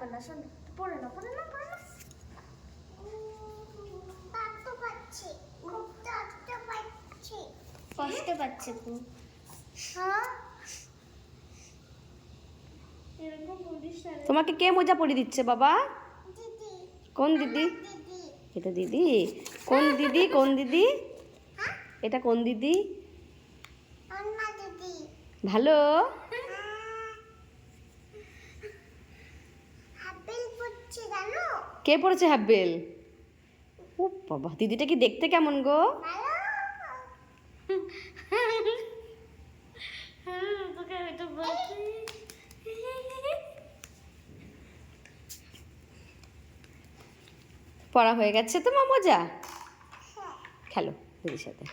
লাগবে না, শোন পড়ে না পড়ে না পড়ে না। কষ্ট পাচ্ছে খুব। হ্যাঁ এরকম বলিস না রে। তোমাকে কে মোজা পরিয়ে দিচ্ছে বাবা? দিদি, কোন দিদি? দিদি, এটা দিদি? কোন দিদি? কোন দিদি? এটা কোন দিদি? অন্য দিদি। ভালো? আপেল পড়ছে জানো? কে পড়েছে হাফ বেল? ও বাবা, দিদিটা কি দেখতে কেমন গো? ভালো। তোকে আমি তো বলছি। পড়া হয়ে গেছে তোমার মোজা? হ্যাঁ। খেলো দিদির সাথে।